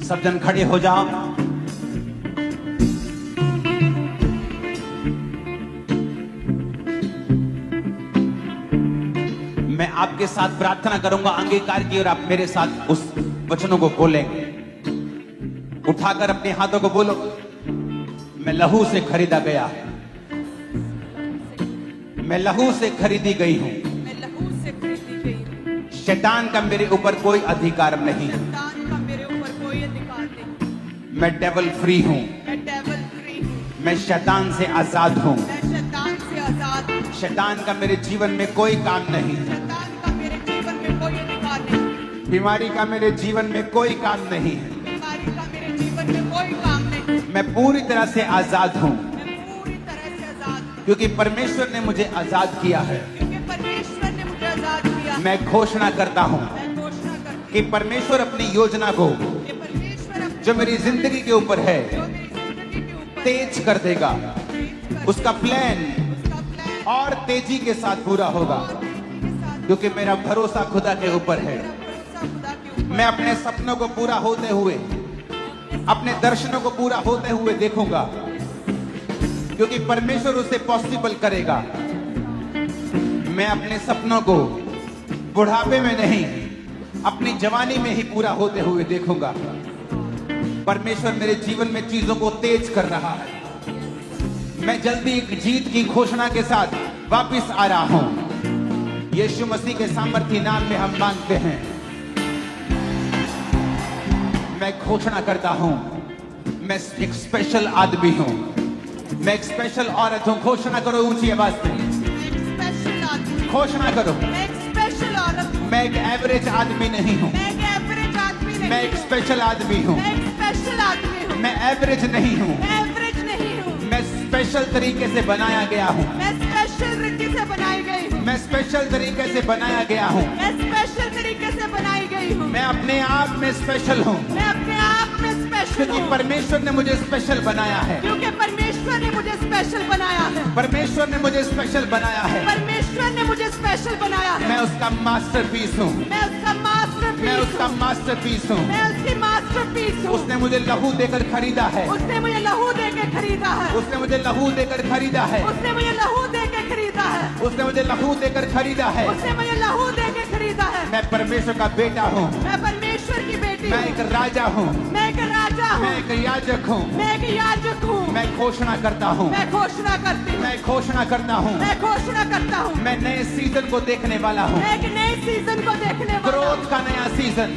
सब जन खड़े हो जाओ। मैं आपके साथ प्रार्थना करूंगा अंगीकार की, और आप मेरे साथ उस वचनों को बोलेंगे। उठाकर अपने हाथों को बोलो, मैं लहू से खरीदा गया, मैं लहू से खरीदी गई हूं, मैं लहू से खरीदी गई हूँ। शैतान का मेरे ऊपर कोई अधिकार नहीं, शैतान का मेरे ऊपर कोई अधिकार नहीं। मैं डेवल फ्री हूं, मैं डेविल फ्री हूँ। मैं शैतान से आजाद हूं। मैं शैतान से आजाद हूँ। शैतान का मेरे जीवन में कोई काम नहीं, शैतान का मेरे जीवन में कोई अधिकार नहीं। बीमारी का मेरे जीवन में कोई काम नहीं है। बीमारी का मेरे जीवन में कोई काम नहीं। मैं पूरी तरह से आजाद हूं, मैं पूरी तरह से आजाद हूँ, क्योंकि परमेश्वर ने मुझे आजाद किया है। क्योंकि परमेश्वर ने मुझे आजाद किया। मैं घोषणा करता हूं मैं घोषणा करती कि परमेश्वर अपनी योजना को हूँ कि परमेश्वर अपनी जो मेरी जिंदगी के ऊपर है जो मेरी जिंदगी के ऊपर तेज कर देगा। तेज कर उसका प्लान उसका प्लान और तेजी के साथ पूरा होगा, और तेजी के साथ क्योंकि मेरा भरोसा खुदा के ऊपर है। मेरा भरोसा खुदा के ऊपर। मैं अपने सपनों को पूरा होते हुए, अपने दर्शनों को पूरा होते हुए देखूंगा, क्योंकि परमेश्वर उसे पॉसिबल करेगा। मैं अपने सपनों को बुढ़ापे में नहीं, अपनी जवानी में ही पूरा होते हुए देखूंगा। परमेश्वर मेरे जीवन में चीजों को तेज कर रहा है। मैं जल्दी एक जीत की घोषणा के साथ वापस आ रहा हूं। यीशु मसीह के सामर्थी नाम में हम मांगते हैं। मैं घोषणा करता हूं, मैं एक स्पेशल आदमी हूं, मैं एक स्पेशल औरत हूं। घोषणा करो ऊंची आवाज में, मैं एक स्पेशल आदमी हूँ। घोषणा करो। मैं एक स्पेशल औरत हूँ। मैं एक एवरेज आदमी नहीं हूं, मैं एक एवरेज आदमी नहीं मैं एक हूँ। स्पेशल आदमी हूं। मैं एक स्पेशल आदमी हूँ। मैं एवरेज नहीं हूं, मैं एवरेज नहीं हूँ। मैं स्पेशल तरीके से बनाया गया हूं। मैं स्पेशल रीति से बनाई गई हूँ। मैं स्पेशल तरीके से बनाया गया हूं। मैं स्पेशल तरीके से बनाई गई हूँ। मैं अपने आप में स्पेशल हूं, मैं अपने आप में स्पेशल क्योंकि हूँ, परमेश्वर ने मुझे स्पेशल बनाया है। क्योंकि परमेश्वर ने मुझे स्पेशल बनाया है। परमेश्वर ने मुझे स्पेशल बनाया है। परमेश्वर ने मुझे स्पेशल बनाया है। मैं उसका मास्टरपीस हूं, मैं उसका मास्टरपीस मैं उसका हूँ। मास्टरपीस हूं। मैं उसकी मास्टरपीस हूँ। उसने मुझे लहू देकर खरीदा है, उसने मुझे लहू दे के खरीदा है। उसने मुझे लहू देकर खरीदा है, उसने मुझे लहू दे के खरीदा है। उसने मुझे लहू देकर खरीदा है। उसने मुझे लहू दे के खरीदा है। मैं परमेश्वर का बेटा हूं, मैं परमेश्वर की बेटी मैं हूँ। एक राजा हूं, मैं एक राजा हूँ। मैं एक याजक हूं। मैं एक याजक हूँ। मैं घोषणा करता हूं, मैं घोषणा करती हूँ। मैं घोषणा करता हूं, मैं घोषणा करता हूँ। मैं नए सीजन को देखने वाला हूं। मैं एक नए सीजन को देखने वाला हूँ। ग्रोथ का नया सीजन,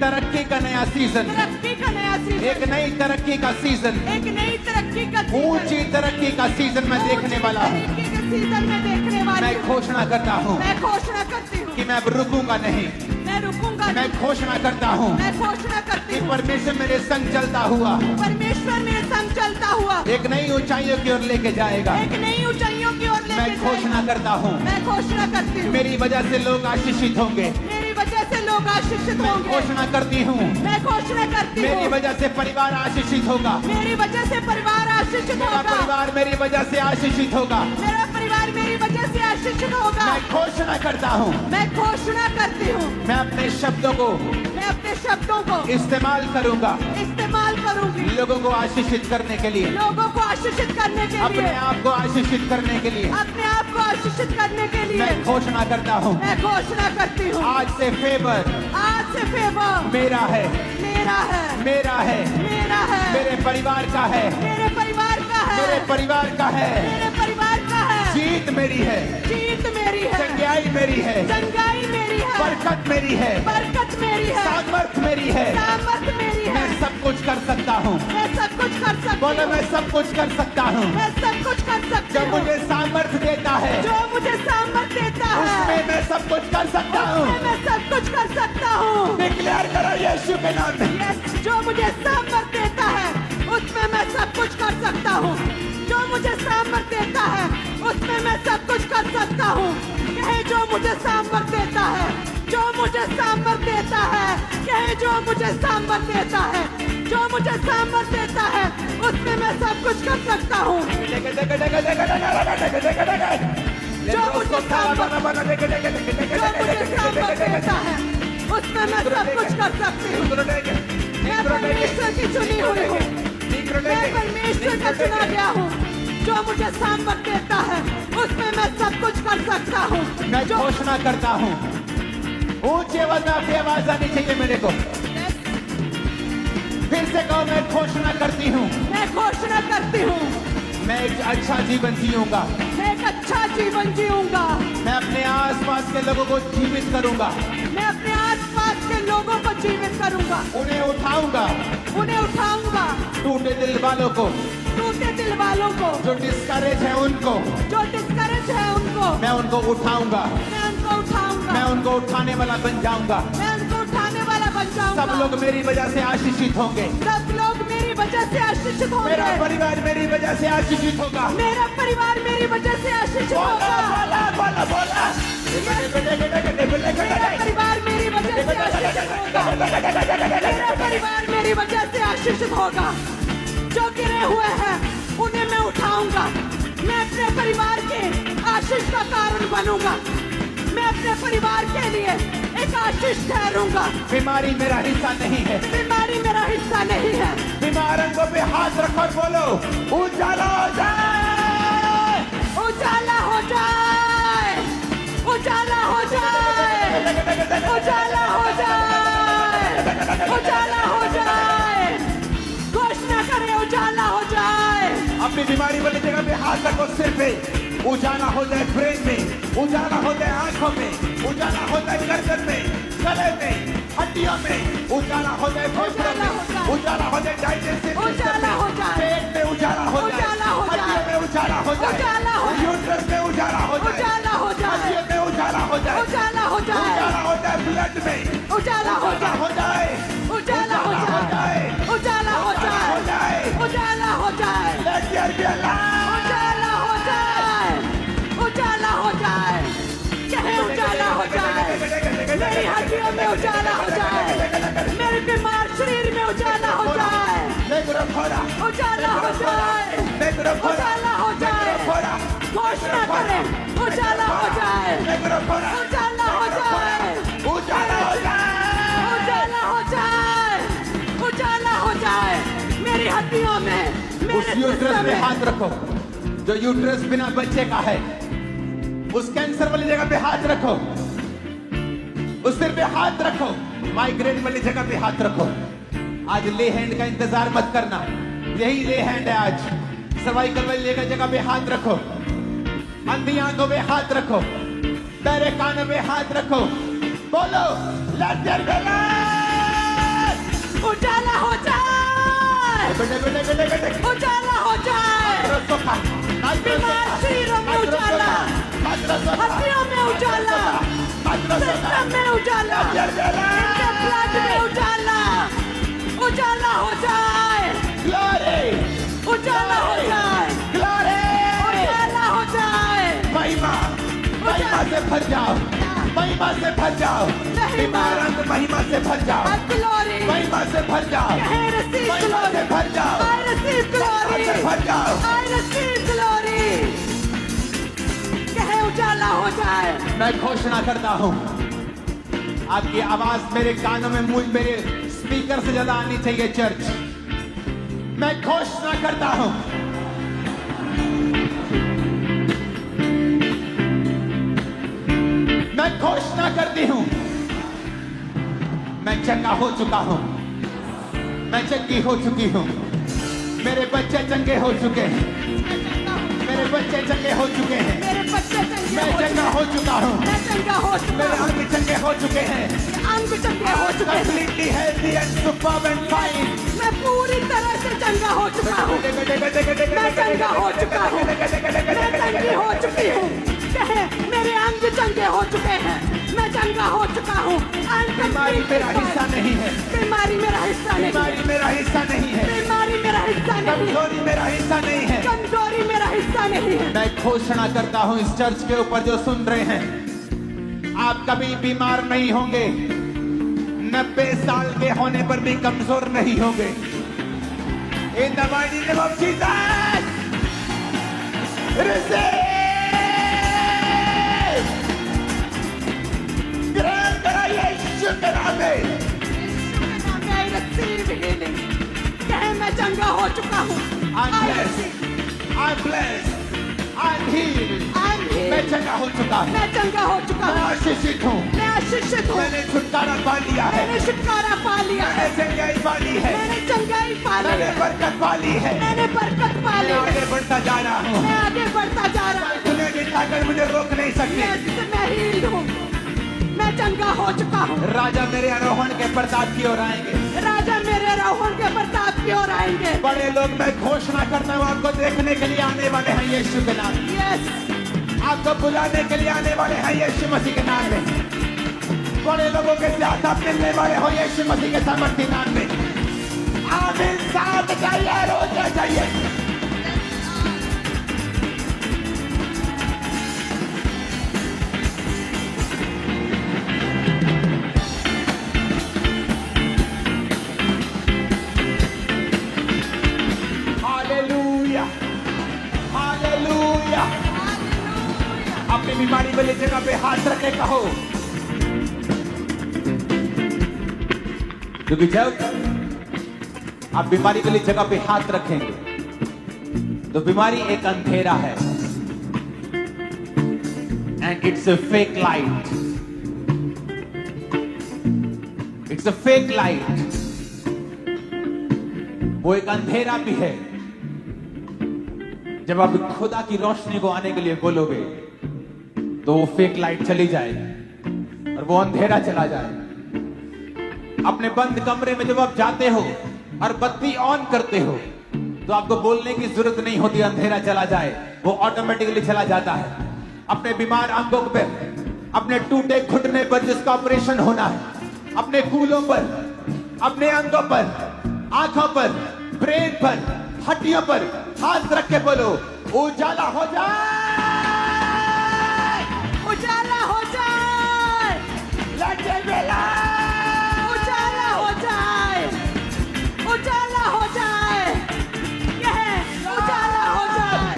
तरक्की का नया सीजन, तरक्की का नया सीजन। एक नई तरक्की का सीजन, एक नई तरक्की का सीजन। ऊंची तरक्की का सीजन मैं देखने वाला हूं। तरक्की के सीजन में देखने वाली मैं हूँ। घोषणा करता हूं मैं घोषणा करती हूँ। कि मैं अब रुकूंगा नहीं। मैं रुकूंगा मैं नहीं। घोषणा करता हूं मैं घोषणा करती कि हूँ। परमेश्वर मेरे संग चलता हुआ परमेश्वर मेरे संग चलता हुआ एक नई ऊंचाइयों की ओर लेके जाएगा। एक नई ऊंचाइयों की ओर मैं लेके घोषणा जाएगा। करता हूं, मैं घोषणा करती हूँ। मेरी वजह से लोग आशीषित होंगे। मेरी वजह से लोग आशीषित मैं होंगे। घोषणा करती हूँ, मैं घोषणा करती मेरी हूँ। वजह से परिवार आशीषित होगा। मेरी वजह से परिवार आशीषित मेरा होगा। परिवार मेरी वजह से आशीषित होगा। मेरा परिवार मेरी वजह से आशीषित होगा। मैं घोषणा करता हूँ, मैं घोषणा करती हूँ। मैं अपने शब्दों को मैं अपने शब्दों को इस्तेमाल करूंगा इस्तेमाल करूंगी लोगों को आशीषित करने के लिए, लोगों को आशीषित करने के अपने लिए, आप को आशीषित करने के लिए। अपने आप को आशीषित करने के लिए। मैं घोषणा करता हूँ, मैं घोषणा करती हूँ। आज से फेवर आज से फेवर मेरा है, मेरा है। मेरा है, मेरा है। मेरे परिवार का है, मेरे परिवार का है। मेरे परिवार का है। मेरे परिवार का है। जीत मेरी है, जीत मेरी है। चंगाई मेरी है, चंगाई मेरी है। बरकत मेरी है, बरकत मेरी है। सामर्थ मेरी है। सामर्थ मेरी है। मैं सब कुछ कर सकता हूँ। मैं सब कुछ कर सकती बोलो, हूँ। मैं सब कुछ कर सकता हूँ। मैं सब कुछ कर सकती जो हूँ। मुझे सामर्थ देता है, जो मुझे सामर्थ देता है उसमें मैं सब कुछ कर सकता हूँ। उसमें मैं सब कुछ कर सकता हूँ। डिक्लेयर करो यीशु के नाम में। Yes, जो मुझे सामर्थ देता है उसमें मैं सब कुछ कर सकता हूँ। जो मुझे सामर्थ देता है उसमें मैं सब कुछ कर सकता हूँ। कहे जो मुझे सामर्थ देता है, जो मुझे सामर्थ देता है, कहे जो मुझे सामर्थ देता है, जो मुझे सामर्थ देता है उसमें मैं सब कुछ कर सकता हूँ। जो मुझे सामर्थ देता है उसमें मैं सब कुछ कर सकती हूँ। मैं ईश्वर का चुना गया हूँ। जो मुझे सामर्थ देता है उसमें मैं सब कुछ कर सकता हूँ। मैं घोषणा करता हूँ, ऊंची आवाज में आपकी आवाज आनी चाहिए मेरे को। फिर से कहो, मैं घोषणा करती हूँ, मैं घोषणा करती हूँ, मैं एक अच्छा जीवन जीऊंगा। मैं एक अच्छा जीवन जीऊंगा। मैं अपने आसपास के लोगों को जीवित करूंगा। मैं अपने आसपास के लोगों को जीवित करूंगा, उन्हें उठाऊंगा, उन्हें उठाऊंगा, टूटे दिल वालों को, टूटे दिल वालों को, जो डिस्करेज है उनको, जो डिस्करेज है उनको, मैं उनको उठाऊंगा। मैं उनको उठाऊंगा, मैं उनको उठाने वाला बन जाऊंगा। मैं उनको उठाने वाला बन जाऊंगा। सब लोग मेरी वजह से आशीषित होंगे। सब लोग मेरी वजह से आशीषित होंगे। मेरा परिवार मेरी वजह से आशीषित होगा। मेरा परिवार मेरी वजह से आशीषित होगा। बोला बोला बोला। मेरा परिवार मेरी वजह से आशीषित होगा। मेरा परिवार मेरी वजह से आशीषित होगा। जो गिरे हुए हैं उन्हें मैं उठाऊंगा। मैं अपने परिवार के आशीष का कारण बनूंगा। मैं अपने परिवार के लिए एक आशीष ठहरूंगा। बीमारी मेरा हिस्सा नहीं है। बीमारी मेरा हिस्सा नहीं है। बीमारों को भी हाथ रखो और बोलो, उजाला हो जाए, उजाला हो जाए, उजाला हो जाए, उजाला हो जाए, उजाला हो जाए। घोषणा करें, उजाला हो जाए। अपनी बीमारी वाली जगह पे हाथ रखो, सिर पे। उजाला हो जाए ब्रेन में, उजाला हो जाए आंखों में, उजाला हो जाए गर्दन में, गले में, हड्डियों में, उजाला हो जाए फेफड़ों में, उजाला हो जाए डाइजेस्टिव उजाला हो जाए, पेट में उजाला हो जाए, उजाला हो जाए, हड्डियों में उजाला हो जाए, उजाला हो जाए, यूट्रस में उजाला हो जाए, उजाला हो जाए, हड्डियों में उजाला हो जाए, उजाला हो जाए, उजाला हो जाए ब्लड में, उजाला हो जाए, उजाला हो जाए, उजाला हो जाए, उजाला हो जाए, Let there be a light. उजाला हो जाए, उजाला हो जाए। कहे उजाला हो जाए। मेरी हड्डियों में उजाला हो जाए। मेरे बीमार शरीर में उजाला हो जाए। उजाला हो जाए, उजाला हो जाए। घोषणा करें, उजाला हो जाए, उजाला हो जाए, उजाला हो जाए, उजाला हो जाए, उजाला हो जाए। मेरी हड्डियों में, उस मेरे यूट्रस जिस्म पे में हाथ रखो जो यूट्रस बिना बच्चे का है। उस कैंसर वाली जगह पे हाथ रखो, उस सिर पे हाथ रखो, माइग्रेन वाली जगह पे हाथ रखो। आज ले हैंड का इंतजार मत करना, यही ले हैंड है आज। सर्वाइकल वाली जगह पे हाथ रखो, अंधी आंखों पे हाथ रखो, बहरे कानों पे हाथ रखो, बोलो लेट देयर बी लाइट। उजाला हो जाए, उजाला हो जाए। बीमार शरीरों में उजाला, हड्डियों में उजाला, सिस्टम में उजाला, इनके ब्लड में उजाला, उजाला हो जाए, उजाला हो जाए, उजाला हो जाए। महिमा से भर जाओ, महिमा से भर जाओ, बीमार अंग महिमा से भर जाओ, ग्लोरी, महिमा से भर जाओ, महिमा से भर जाओ, I receive glory, महिमा से भर जाओ। I receive glory। कहे उजाला हो जाए। मैं घोषणा करता हूँ, आपकी आवाज मेरे कानों में, मुझ मेरे स्पीकर से ज्यादा आनी चाहिए चर्च। मैं घोषणा करता हूँ, मैं घोषणा करती हूँ, मैं चंगा हो चुका हूँ, मैं चंगी हो चुकी हूँ, मेरे बच्चे चंगे हो चुके हैं, मेरे बच्चे चंगे हो चुके हैं, मेरे बच्चे चंगे मैं हो चंगा हो चुका हूँ, मैं चंगा हो चुका मेरे हूँ, अंग चंगे हो चुके हैं, अंग चंगे हो चुके हैं। completely healthy and superb and fine। मैं पूरी तरह से चंगा हो चुका हूँ, मैं चंगा हो चुका हूँ, मैं चंगी हो चुकी हूँ। कहे मेरे अंग चंगे हो चुके हैं, मैं चंगा हो चुका हूँ। बीमारी मेरा हिस्सा नहीं है, बीमारी मेरा हिस्सा नहीं है, बीमारी मेरा हिस्सा नहीं है, बीमारी मेरा हिस्सा नहीं है, कमजोरी मेरा हिस्सा नहीं है। कमजोरी मेरा हिस्सा नहीं है। मैं घोषणा करता हूँ इस चर्च के ऊपर जो सुन रहे हैं, आप कभी बीमार नहीं होंगे, 90 साल के होने पर भी कमजोर नहीं होंगे। In the mighty name of Jesus, receive! ग्रहण करा यीशु के नाम में। I receive healing। कहे मैं चंगा हो चुका हूँ, I'm blessed. I'm blessed. I'm healed. मैं चंगा हो चुका हूँ। मैं चंगा हो चुका मैं हूँ। आशीषित हूँ। मैं आशीषित हूँ। मैंने छुटकारा पा लिया है। मैंने छुटकारा पा लिया है। मैंने चंगाई पा ली है। मैंने चंगाई पा ली मैंने है। बरकत पा ली है। मैंने बरकत पा ली मैं है। आगे बढ़ता जा रहा हूँ। मैं आगे बढ़ता जा रहा हूँ। दुनिया की ताकत मुझे रोक नहीं सकती। मैं हील्ड हूँ। मैं चंगा हो चुका हूँ। राजा मेरे आरोहण के प्रताप की ओर आएंगे। राजा मेरे रोहन के प्रताप की ओर आएंगे। बड़े लोग मैं घोषणा करता हूँ आपको देखने के लिए आने वाले हैं यीशु के नाम में। यस आपको बुलाने के लिए आने वाले हैं यीशु मसीह के नाम में। बड़े लोगों के साथ आप मिलने वाले हो यीशु मसीह के सामर्थ्य नाम में। आमीन। साथ चाहिए, रोजा चाहिए। Hallelujah, hallelujah. अपनी बीमारी वाली जगह पे हाथ रखे कहो, क्योंकि जब आप बीमारी वाली जगह पे हाथ रखेंगे तो बीमारी एक अंधेरा है and it's a fake light. It's a fake light. वो एक अंधेरा भी है। जब आप खुदा की रोशनी को आने के लिए बोलोगे तो वो फेक लाइट चली जाए और वो अंधेरा चला जाए। अपने बंद कमरे में जब आप जाते हो और बत्ती ऑन करते हो तो आपको बोलने की जरूरत नहीं होती, अंधेरा चला जाए, वो ऑटोमेटिकली चला जाता है। अपने बीमार अंगों पर, अपने टूटे घुटने पर जिसका ऑपरेशन होना है, अपने कूलों पर, अपने अंगों पर, आंखों पर, ब्रेन पर, हड्डियों पर हाथ रख के बोलो उजाला हो जाए, उजाला हो जाए। Let there be light। उजाला हो जाए। उजाला हो जाए। यह उजाला हो जाए।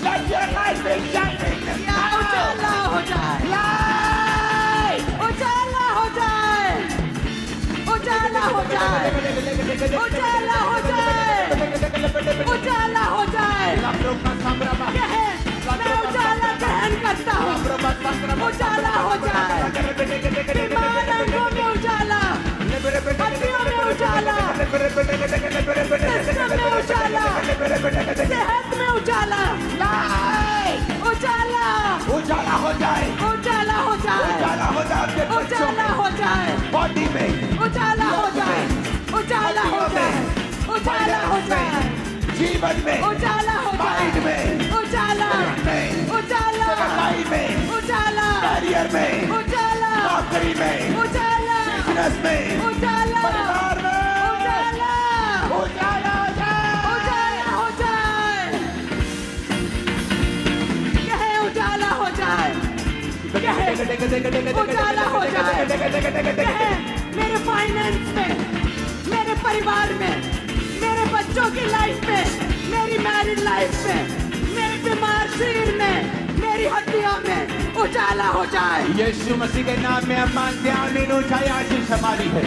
Let your light be shining या उजाला हो जाए। light। उजाला हो जाए। उजाला हो जाए। उजाला हो जाए। उजाला हो जाए। यह मैं उजाला ग्रहण करता हूँ। उजाला हो जाए। बीमार अंगों में उजाला, हड्डियों में उजाला, सिस्टम में उजाला, सेहत में उजाला, उजाला, उजाला हो जाए, उजाला हो जाए, उजाला हो जाए, उजाला हो जाए, बॉडी में, उजाला हो जाए, उजाला हो जाए, उजाला हो जाए, जीवन में, उजाला हो माइंड जाए, में, उजाला, में, उजाला, लाइफ में, उजाला, करियर में, उजाला, नौकरी में, उजाला, बिजनेस में, उजाला, परिवार में, उजाला, उजाला हो जाए, उजाला हो जाए। यह उजाला हो जाए। यह उजाला हो जाए। यह मेरे फाइनेंस में, मेरे परिवार में, मेरे बच्चों की लाइफ में, मेरी मैरिड लाइफ में, मेरे बीमार शरीर में, मेरी हड्डियों में उजाला हो जाए। यीशु मसीह के नाम में हम मानते हैं, आमीन। ऊंचाई आशीष हमारी है।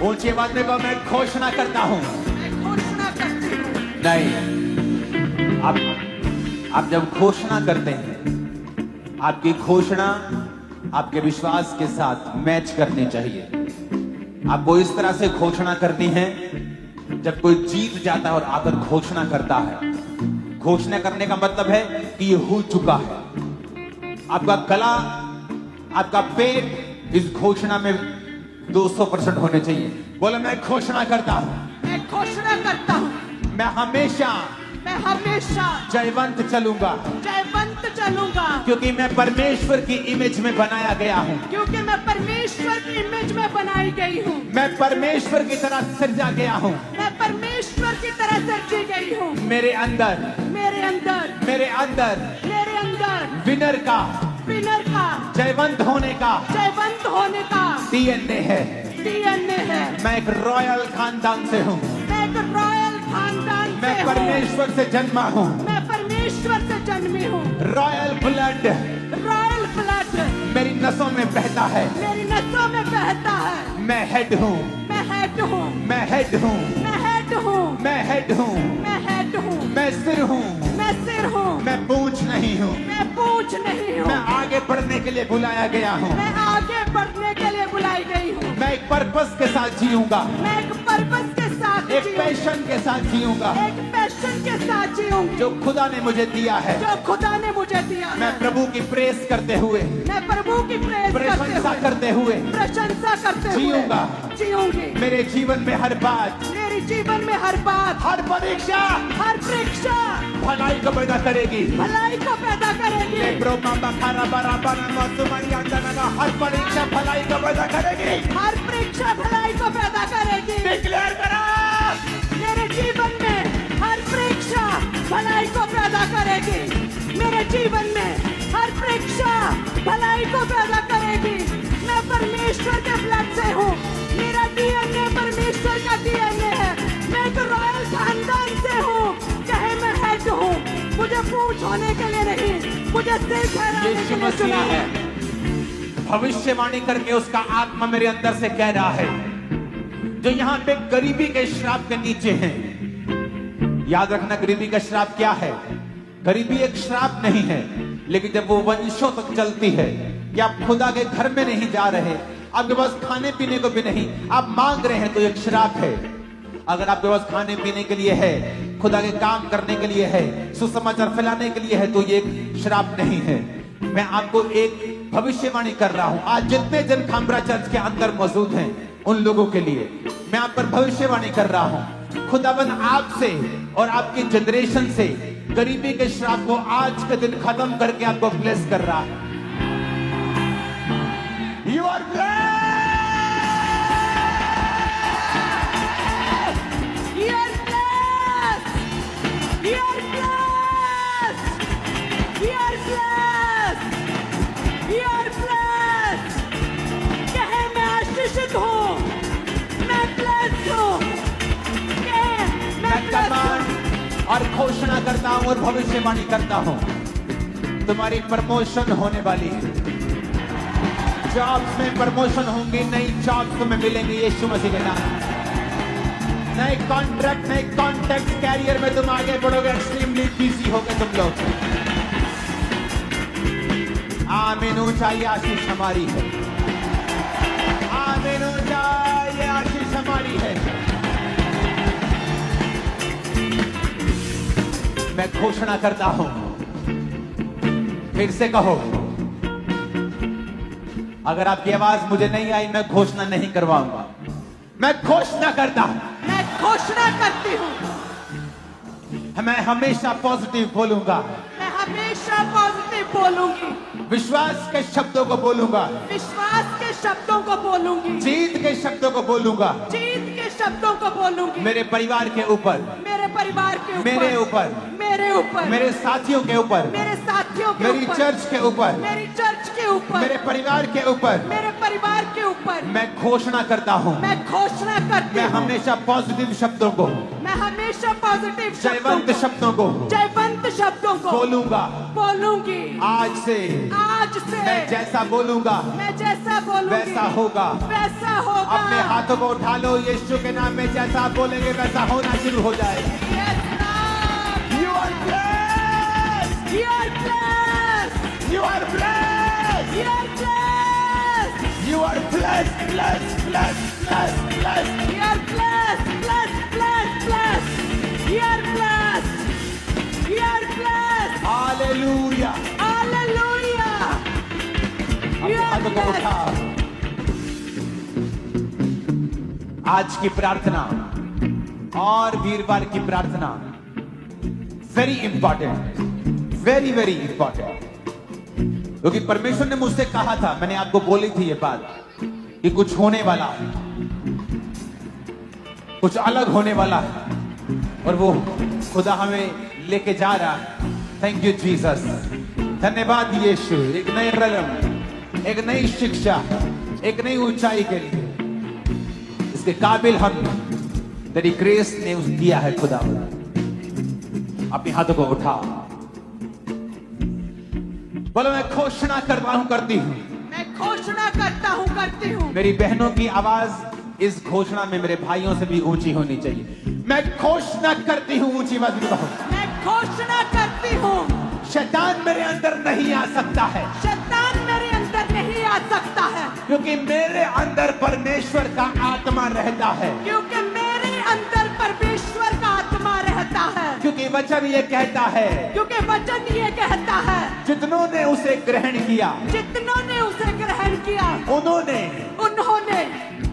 ऊंची आवाज में मैं घोषणा करता हूं। मैं घोषणा करती हूँ। नहीं, आप जब घोषणा करते हैं, आपकी घोषणा आपके विश्वास के साथ मैच करनी चाहिए। आपको इस तरह से घोषणा करनी है जब कोई जीत जाता है और आकर घोषणा करता है। घोषणा करने का मतलब है कि ये हो चुका है। आपका गला, आपका पेट इस घोषणा में 200% होने चाहिए। बोले मैं घोषणा करता हूं, मैं घोषणा करता हूँ। मैं हमेशा जयवंत चलूंगा, जयवंत चलूंगा, क्योंकि मैं परमेश्वर की इमेज में बनाया गया हूं। क्योंकि मैं परमेश्वर की इमेज में बनाई गई हूँ। मैं परमेश्वर की तरह सजा गया हूं। मैं परमेश्वर की तरह सजी गई हूँ। मेरे अंदर, मेरे अंदर, मेरे अंदर मेरे अंदर विनर का, विनर का, जयवंत होने का जयवंत होने का डीएनए है। डीएनए है। मैं एक रॉयल खानदान से हूँ। मैं एक रॉयल खानदान मैं से हूँ। परमेश्वर से जन्मा हूँ। मैं परमेश्वर से जन्मी हूँ। रॉयल ब्लड रॉयल ब्लड मेरी नसों में बहता है। मेरी नसों में बहता है। मैं हेड हूँ। मैं हेड हूँ, मैं हेड हूँ, मैं हेड हूँ, मैं हेड हूँ, मैं हेड हूँ, मैं सिर हूँ, मैं सिर हूँ, मैं पूंछ नहीं हूँ, मैं पूंछ नहीं हूँ, मैं आगे बढ़ने के लिए बुलाया गया हूँ, मैं आगे बढ़ने के लिए बुलाई गई हूँ, मैं एक पर्पस के साथ जीऊंगा, मैं एक पर्पस के साथ एक जीऊंगी, पैशन के साथ जीऊंगा एक पैशन के साथ जीऊंगी जो खुदा ने मुझे दिया है। जो खुदा ने मुझे दिया मैं है। प्रभु की प्रेस करते हुए, मैं प्रभु की प्रेस प्रशंसा करते हुए प्रशंसा करते हुए जीऊंगा। जीऊंगी। मेरे जीवन में हर बात, मेरे जीवन में हर बात, हर परीक्षा हर परीक्षा भलाई को पैदा करेगी। भलाई को पैदा करेगी। हर परीक्षा भलाई को पैदा करेगी। हर परीक्षा भलाई को पैदा करेगी। डिक्लेयर करा, मेरे जीवन में हर परीक्षा भलाई को पैदा करेगी। मेरे जीवन में हर परीक्षा भलाई को पैदा करेगी। मैं परमेश्वर के ब्लड से हूँ। मेरा डीएनए परमेश्वर का डीएनए है। मैं एक रॉयल खानदान से हूँ। चाहे मैं हेड हूँ, मुझे पूंछ होने के लिए नहीं, मुझे सिर ठहराने यीशु के लिए मसीह चुना है। भविष्यवाणी करके उसका आत्मा मेरे अंदर से कह रहा है, जो यहाँ पे गरीबी के श्राप के नीचे हैं। याद रखना, गरीबी का श्राप क्या है? गरीबी एक श्राप नहीं है, लेकिन जब वो वंशों तक चलती है कि आप खुदा के घर में नहीं जा रहे, आपके पास खाने पीने को भी नहीं, आप मांग रहे हैं, तो एक श्राप है। अगर आपके पास खाने पीने के लिए है, खुदा के काम करने के लिए है, सुसमाचार फैलाने के लिए है, तो ये एक श्राप नहीं है। मैं आपको एक भविष्यवाणी कर रहा हूं। आज जितने जन खामरा चर्च के अंदर मौजूद हैं, उन लोगों के लिए मैं आप पर भविष्यवाणी कर रहा हूं। खुदाबंद आपसे और आपकी जनरेशन से गरीबी के श्राप को आज के दिन खत्म करके आपको ब्लेस कर रहा है। You are blessed, You are blessed. You are blessed. You are blessed. You are blessed. कहे मैं आशीषित हूँ, मैं blessed हूँ। कहे मैं मैं blessed कमान हूँ। और घोषणा करता हूं और भविष्यवाणी करता हूं, तुम्हारी प्रमोशन होने वाली है। जॉब्स में प्रमोशन होंगी, नई जॉब्स तुम्हें मिलेंगी यीशु मसीह के नाम। नए कॉन्ट्रैक्ट, नए कॉन्टैक्ट, कैरियर में तुम आगे बढ़ोगे। एक्सट्रीमली बिजी होगे तुम लोग। आमीन। ऊंचाई आशीष हमारी है। आमीन। ऊंचाई आशीष हमारी है। मैं घोषणा करता हूं, फिर से कहो। अगर आपकी आवाज मुझे नहीं आई, मैं घोषणा नहीं करवाऊंगा। मैं घोषणा करता हूं, मैं घोषणा करती हूँ। मैं हमेशा पॉजिटिव बोलूंगा। मैं हमेशा पॉजिटिव बोलूंगी। विश्वास के शब्दों को बोलूंगा। विश्वास के शब्दों को बोलूंगी। जीत के शब्दों को बोलूंगा। जीत के शब्दों को बोलूंगी। मेरे परिवार के ऊपर, मेरे परिवार के ऊपर, मेरे ऊपर, मेरे ऊपर, मेरे साथियों के ऊपर, मेरे साथियों के मेरी ऊपर, चर्च के ऊपर, मेरी चर्च के ऊपर, मेरे परिवार के ऊपर मेरे परिवार के ऊपर मैं घोषणा करता हूं। मैं घोषणा करती मैं हूँ। हमेशा पॉजिटिव शब्दों को, मैं हमेशा पॉजिटिव जयवंत शब्दों को जयवंत शब्दों को बोलूंगा। बोलूंगी। आज से आज से मैं जैसा बोलूंगा मैं जैसा बोलूंगी वैसा होगा। वैसा होगा। अपने हाथों को उठा लो, यीशु के नाम में जैसा आप बोलेंगे वैसा होना शुरू हो जाएगा। Yes, Lord. You are blessed. You are blessed. You are blessed. You are blessed. You are blessed, blessed, blessed, blessed, blessed. You are blessed, blessed, blessed, blessed. You are blessed. You are blessed. Hallelujah. Hallelujah. अपने You are हाथों को blessed. उठा। आज की प्रार्थना और वीरवार की प्रार्थना very important, very very important, क्योंकि परमेश्वर ने मुझसे कहा था, मैंने आपको बोली थी ये बात कि कुछ होने वाला है, कुछ अलग होने वाला है, और वो खुदा हमें लेके जा रहा है। Thank you Jesus. धन्यवाद यीशु। एक नए रंग, एक नई शिक्षा, एक नई ऊंचाई के लिए इसके काबिल हम तेरी ग्रेस ने उस दिया है। खुदा अपने हाथों को उठा, बोलो मैं घोषणा करता हूं, करती हूं। मैं घोषणा करता हूँ, करती हूँ। मेरी बहनों की आवाज इस घोषणा में मेरे भाइयों से भी ऊंची होनी चाहिए। मैं घोषणा करती हूँ, ऊंची आवाज में कहो। मैं घोषणा करती हूँ, शैतान मेरे अंदर नहीं आ सकता है, शैतान मेरे अंदर नहीं आ सकता है, क्योंकि मेरे अंदर परमेश्वर का आत्मा रहता है। क्योंकि मेरे अंदर परमेश्वर का आत्मा रहता है। क्योंकि वचन ये कहता है, क्योंकि वचन ये कहता है, जितनों ने उसे ग्रहण किया, जितनों ने उसे ग्रहण किया, उन्होंने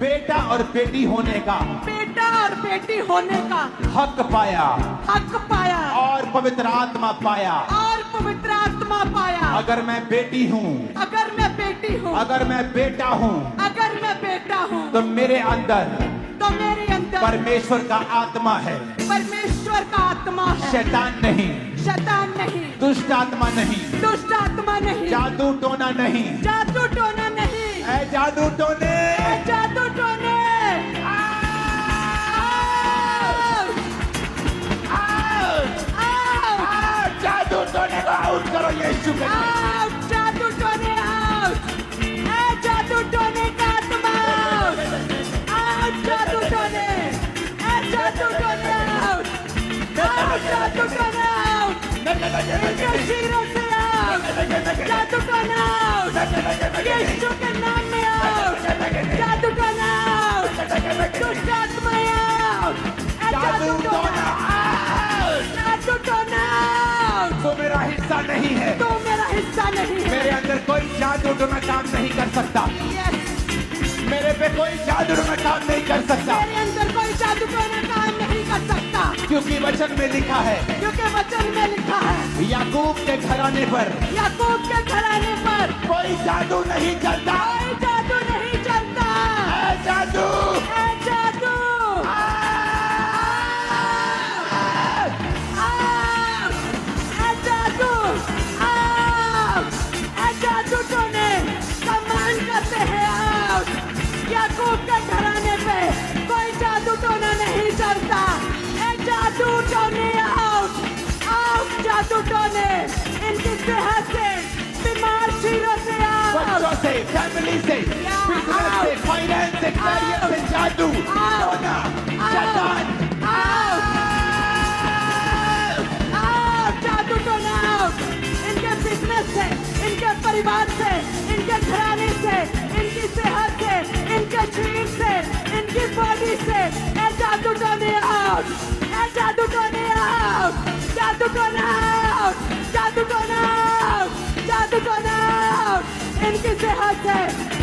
बेटा और बेटी होने का, बेटा और बेटी होने का हक पाया, हक पाया और पवित्र आत्मा पाया। और पवित्र आत्मा पाया। अगर मैं बेटी हूँ, अगर मैं बेटी हूँ, अगर मैं बेटा हूँ, अगर मैं बेटा हूँ, तो मेरे अंदर परमेश्वर का आत्मा है, परमेश्वर का आत्मा है। शैतान नहीं, शैतान नहीं, दुष्ट आत्मा नहीं, दुष्ट आत्मा नहीं, जादू टोना नहीं, जादू टोना नहीं, ऐ जादू टोने, जादू टोने, जादू टोने को आउट करो यीशु के नाम। जादू टोने आउट, जादू टोने का आत्मा आउट, जादू टोने, जादू टोने आउट, जादू टोने आउट, इनके शिरों से आउट, जादू टोने आउट, यीशु के नाम में आउट, जादू टोने आउट, दुष्ट आत्मा आउट, जादू टोने आउट, जादू टोने आउट। तो मेरा हिस्सा नहीं है, तो मेरा हिस्सा नहीं है। मेरे अंदर कोई जादू टोना काम नहीं कर सकता, मेरे पे कोई जादू टोना काम नहीं कर सकता, मेरे अंदर कोई जादू टोना काम नहीं कर सकता, क्योंकि वचन में लिखा है, क्योंकि वचन में लिखा है, याकूब के घराने पर, याकूब के घराने पर कोई जादू नहीं चलता। कोई जादू नहीं चलता। ऐ जादू, ऐ जादू, ऐ जादू, ऐ जादू टोने कमांड करते हैं आउट। याकूब के घराने पे कोई जादू टोना नहीं चलता। ऐ जादू टोने आउट, आउट जादू टोने, इनकी सेहत से, बीमार चीरों से बच्चों आउट, से, फैमिली से, बिजनेस से, फाइनेंस से, कैरियर से जादू टोना, शैतान जादू टोना आउट, इनके बिजनेस से, इनके परिवार से, इनके घराने से, इनकी सेहत से, इनके शरीर से, इनकी बॉडी से, ऐ जादू टोने आउट, ऐ जादू टोने आउट, जादू टोना आउट, जादू टोना आउट, जादू टोना आउट, इनकी सेहत से,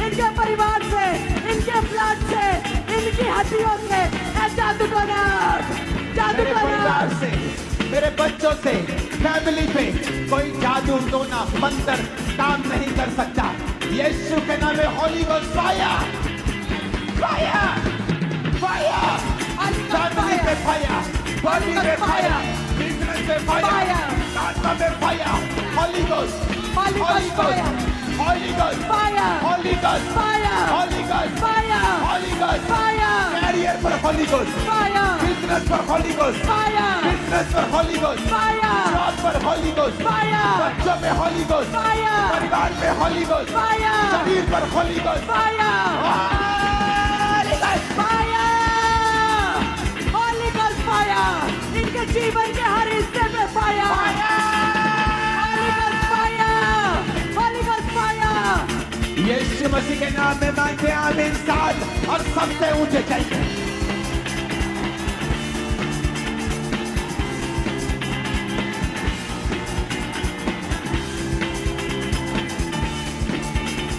इनके परिवार से, इनके ब्लड से, इनकी हड्डियों से, ऐ जादू टोना आउट, जादू मेरे टोना परिवार आउट। से, मेरे बच्चों से, फैमिली पे कोई जादू टोना मंत्र काम नहीं कर सकता। यीशु के नाम में Holy Ghost fire, fire, fire, family पे फायर, बॉडी पे फायर, बिजनेस पे फायर, आत्मा पे fire, Holy Ghost, Holy Ghost fire, Holy Ghost, fire, Holy Ghost, fire, Holy Ghost, fire, Holy Ghost, fire, career पर होली गोस्ट, fire, बिजनेस पर Holy Ghost, fire, business पर Holy Ghost, fire, job पर Holy Ghost, fire, बच्चों में Holy Ghost, fire, परिवार में Holy Ghost, fire, शरीर पर Holy Ghost, fire, Holy Ghost, fire, Holy Ghost fire, इनके जीवन के हर हिस्से में fire, Holy Ghost fire, Holy Ghost fire, यीशु मसीह के नाम में मांगते हैं आमीन। साथ और सबसे ऊंचे चाहिए।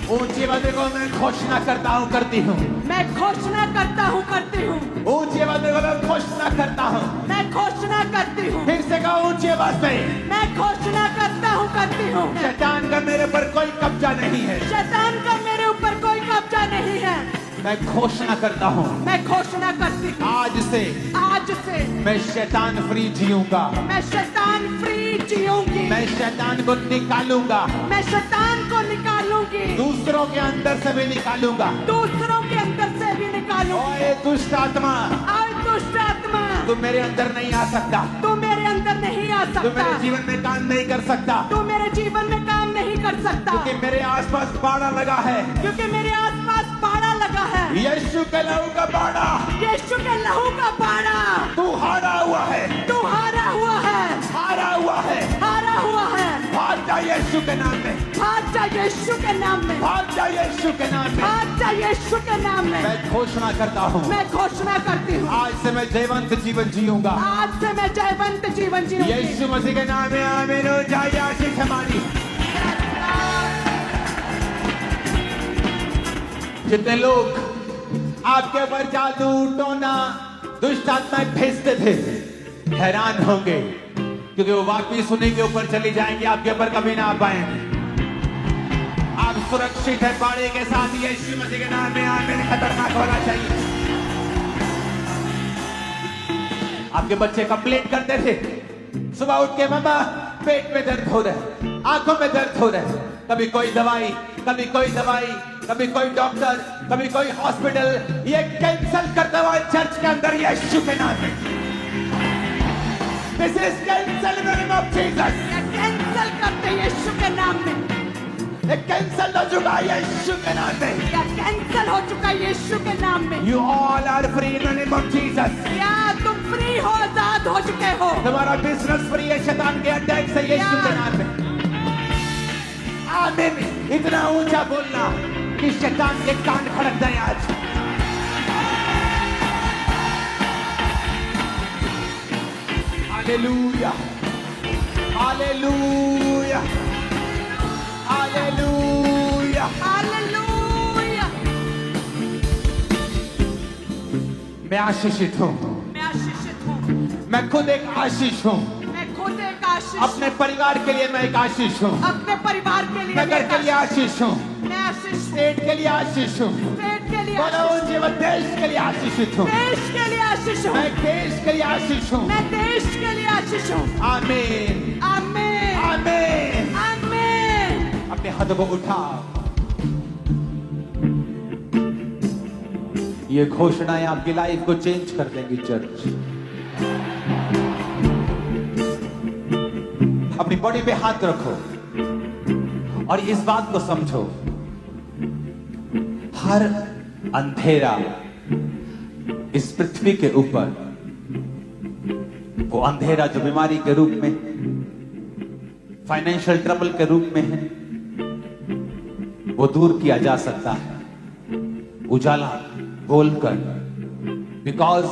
ऊंची आवाज़ को मैं घोषणा करता हूँ, करती हूँ। मैं घोषणा करता हूँ, करती हूँ, ऊंची आवाज़ को मैं घोषणा करता हूँ। मैं घोषणा करती हूँ, फिर से कहो ऊंची आवाज़ में। मैं घोषणा करता हूँ, करती हूँ, शैतान का मेरे पर कोई कब्जा नहीं है। शैतान का मेरे ऊपर कोई कब्जा नहीं है। मैं घोषणा करता हूँ, मैं घोषणा करती हूँ, आज से मैं शैतान फ्री जीऊंगा। मैं शैतान फ्री जीऊंगी, मैं शैतान को निकालूंगा, मैं शैतान को निकालूंगी, दूसरों के अंदर से भी निकालूंगा। दूसरों के अंदर से भी निकालूंगी। ओए दुष्ट आत्मा, और दुष्ट आत्मा, तू मेरे अंदर नहीं आ सकता, तू मेरे अंदर नहीं आ तू मेरे सकता, जीवन में काम नहीं कर सकता, तू मेरे जीवन में काम नहीं कर सकता, क्योंकि मेरे आसपास बाड़ा लगा है। क्योंकि मेरे आसपास बाड़ा लगा है। यीशु के लहू का बाड़ा यीशु के लहू का बाड़ा तू हारा हुआ है, तू हारा हुआ है, हारा हुआ है। हारा हुआ है। भाग जा यीशु के नाम में, भाग जा यीशु के नाम में, भाग जा यीशु के नाम में। भाग जा यीशु के नाम में। मैं घोषणा करता हूँ, मैं घोषणा करती हूँ, आज से मैं जयवंत जीवन जीऊंगा। आज से मैं जयवंत जीवन जीऊंगी। यीशु मसीह के नाम में आमीन हो जाए। आशीष हमारी। जितने लोग आपके ऊपर जादू टोना दुष्ट आत्माएं भेजते थे, हैरान होंगे, क्योंकि वो वापिस उन्हीं के ऊपर चली जाएंगी, आपके ऊपर कभी ना आ पाएंगे। आप सुरक्षित है बाड़े के साथ। यीशु मसीह के नाम में आमीन। खतरनाक होना चाहिए। आपके बच्चे कंप्लेंट करते थे, सुबह उठ के मम्मा पेट में दर्द हो रहा है, आंखों में दर्द हो रहा है। कभी कोई दवाई, कभी कोई दवाई, कभी कोई डॉक्टर, कभी कोई हॉस्पिटल। ये कैंसल करता हुआ चर्च के अंदर यीशु के नाम में। This is cancel in the name of Jesus. ये कैंसल करते यीशु के नाम में। ये कैंसल हो चुका है यीशु के नाम में। या कैंसल हो चुका है यीशु के नाम में। You all are free in the name of Jesus. या तुम फ्री हो, आजाद हो चुके हो। तुम्हारा बिजनेस फ्री है शैतान के अटैक से यीशु के नाम में। आमीन। इतना ऊंचा बोलना कि शैतान के कान खड़क जाए आज। Hallelujah, hallelujah, hallelujah. हालेलुया। मैं आशीषित हूँ, मैं आशीषित हूँ। मैं खुद एक आशीष हूँ। मैं खुद एक आशीष। अपने परिवार के लिए मैं एक आशीष हूँ। अपने परिवार के लिए नगर के लिए आशीष हूँ। मैं आशीष। स्टेट के लिए आशीष हूँ। स्टेट के लिए बोलो आशीष। जीवन देश के लिए आशीषित हूँ। देश के लिए आशीष हूँ। मैं देश के लिए आशीष हूँ। मैं देश के लिए आशीष हूँ। आमीन, आमीन। आमीन। आमीन। अपने हाथों को उठाओ। ये घोषणाएं आपकी लाइफ को चेंज कर देंगी चर्च। अपनी बॉडी पे हाथ रखो और इस बात को समझो, हर अंधेरा इस पृथ्वी के ऊपर, वो अंधेरा जो बीमारी के रूप में, फाइनेंशियल ट्रबल के रूप में है, वो दूर किया जा सकता है उजाला बोलकर। बिकॉज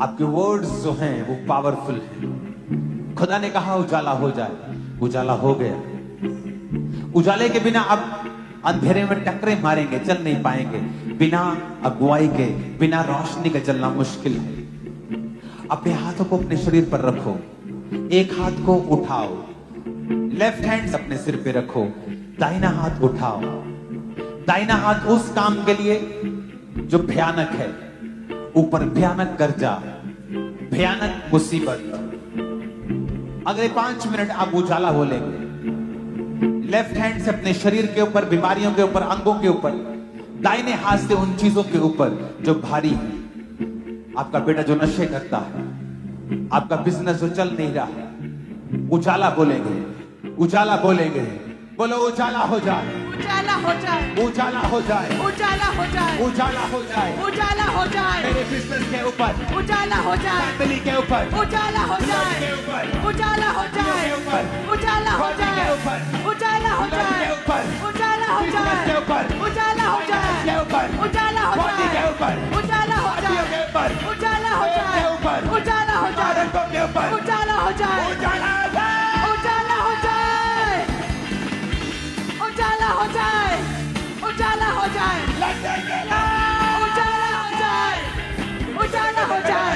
आपके वर्ड्स जो हैं वो पावरफुल हैं। खुदा ने कहा उजाला हो जाए, उजाला हो गया। उजाले के बिना आप अंधेरे में टकरे मारेंगे, चल नहीं पाएंगे। बिना अगुवाई के, बिना रोशनी के चलना मुश्किल है। अपने हाथों को अपने शरीर पर रखो, एक हाथ को उठाओ, लेफ्ट हैंड अपने सिर पे रखो, दाहिना हाथ उठाओ। दाहिना हाथ उस काम के लिए जो भयानक है, ऊपर भयानक कर्जा, भयानक मुसीबत। अगले 5 मिनट आप उजाला बोलेंगे। लेफ्ट हैंड से अपने शरीर के ऊपर, बीमारियों के ऊपर, अंगों के ऊपर, दाहिने हाथ से उन चीजों के ऊपर जो भारी है। आपका बेटा जो नशे करता है, आपका बिजनेस जो चल नहीं रहा, उजाला बोलेंगे, उजाला बोलेंगे। बोलो उजाला हो जाए, उजाला हो जाए, उजाला हो जाए, उजाला हो जाए, उजाला हो जाए, उजाला हो जाए, मेरे बिजनेस के ऊपर, उजाला हो जाए, फैमिली के ऊपर, उजाला हो जाए, के ऊपर, उजाला हो जाए, के ऊपर, उजाला हो बॉडी के जाए, ऊपर, उजाला हो के जाए, ऊपर, उजाला हो बिजनेस के जाए, ऊपर, उजाला हो जाए, के ऊपर, उजाला हो बॉडी के जाए, ऊपर, उजाला हो हड्डियों जाए, के ऊपर, उजाला हो पेट जाए, के ऊपर, उजाला हो जाए, आदतों के ऊपर, उजाला हो जाए, उजाला हो जाए, उजाला हो जाए, उजाला हो जाए, उजाला हो जाए, लड़ने के लिए, उजाला हो जाए, उजाला हो जाए,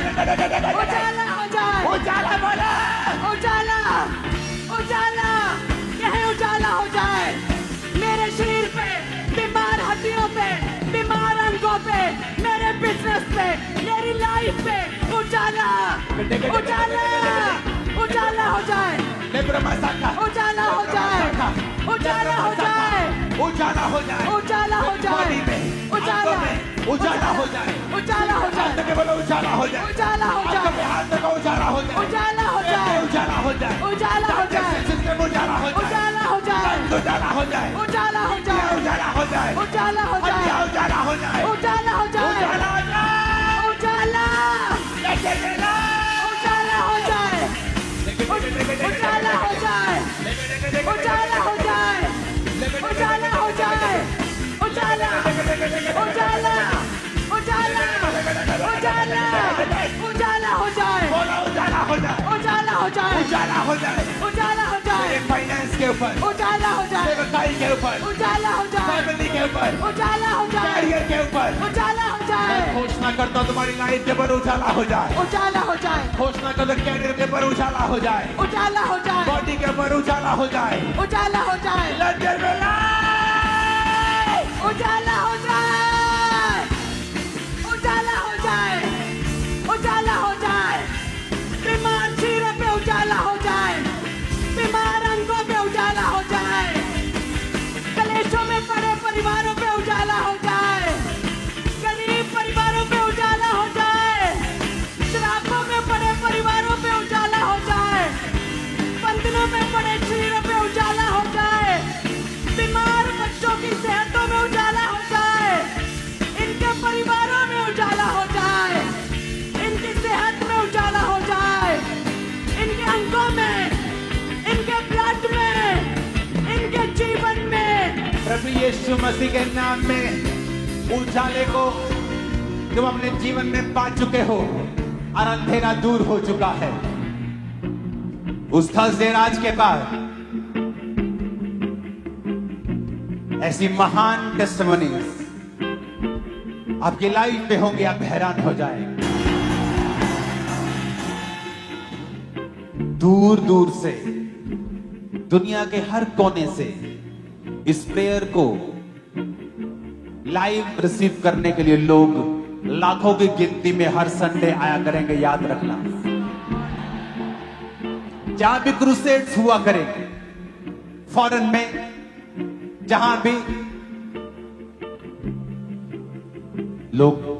उजाला हो जाए, उजाला बोला, उजाला, उजाला, यह उजाला हो जाए। मेरे शरीर पे, बीमार हड्डियों पे, बीमार अंगों पे, मेरे बिजनेस पे, मेरी लाइफ पे उजाला, उजाला, उजाला हो जाए, उजाला हो जाए, उजाला हो जाए, उजाला हो जाए, उजाला हो जाए, बॉडी में, उजाला, आंखों में, उजाला हो जाए, उजाला हो हाथ जाए, के बोलो उजाला हो जाए, उजाला हो आंखों जाए, में हाथ लगा उजाला हो जाए, उजाला हो जाए, उजाला हो जाए, उजाला हो जाए, सिस्टम उजाला हो जाए, उजाला हो जाए, उजाला हो जाए, उजाला हो जाए, उजाला हो जाए, उजाला हो जाए, उजाला हो जाए, उजाला हो जाए, उजाला हो जाए, उजाला लेके चला, उजाला हो जाए, उजाला हो जाए, उजाला हो जाए, उजाला हो जाए, उजाला, उजाला, उजाला, उजाला, उजाला हो जाए, बोलो उजाला हो जाए, उजाला हो जाए, उजाला हो जाए, उजाला हो जाए, मेरे फाइनेंस के ऊपर, उजाला हो जाए, मेरे भाई के ऊपर, उजाला हो जाए, फैमिली के ऊपर, उजाला हो जाए, कैरियर के ऊपर, उजाला हो जाए, घोषणा करता हूं तुम्हारी लाइफ के ऊपर उजाला हो जाए, उजाला हो जाए, घोषणा करता हूं कैरियर के ऊपर उजाला हो जाए, उजाला हो जाए, बॉडी के ऊपर उजाला हो जाए, उजाला हो जाए, लंदन में लाइफ, उजाला हो जाए, उजाला हो जाए, उजाला हो जाए, बीमार चेहरे पे उजाला हो जाए, बीमार अंगों पे उजाला हो जाए, कलेशों में पड़े परिवारों पे उजाला हो जाए, गरीब परिवारों पे उजाला हो जाए, शराबों में पड़े परिवारों पे उजाला हो जाए, बंधनों में पड़े चेहरे पे उजाला हो जाए, बीमार बच्चों की सेहतों में उजाला हो जाए, इनके परिवारों में उजाला हो जाए, इनकी सेहत में उजाला हो जाए, इनके अंगों में, इनके ब्लड में, इनके जीवन में, प्रभु यीशु मसीह के नाम में उजाले को तुम अपने जीवन में पा चुके हो और अंधेरा दूर हो चुका है। उस थर्सडे राज के बाद ऐसी महान टेस्टिमनीज आपकी लाइफ में होंगे, आप हैरान हो जाएंगे। दूर दूर से, दुनिया के हर कोने से इस प्रेयर को लाइव रिसीव करने के लिए लोग लाखों की गिनती में हर संडे आया करेंगे, याद रखना। जहां भी क्रूसेड्स हुआ करेंगे, फॉरेन में जहां भी लोग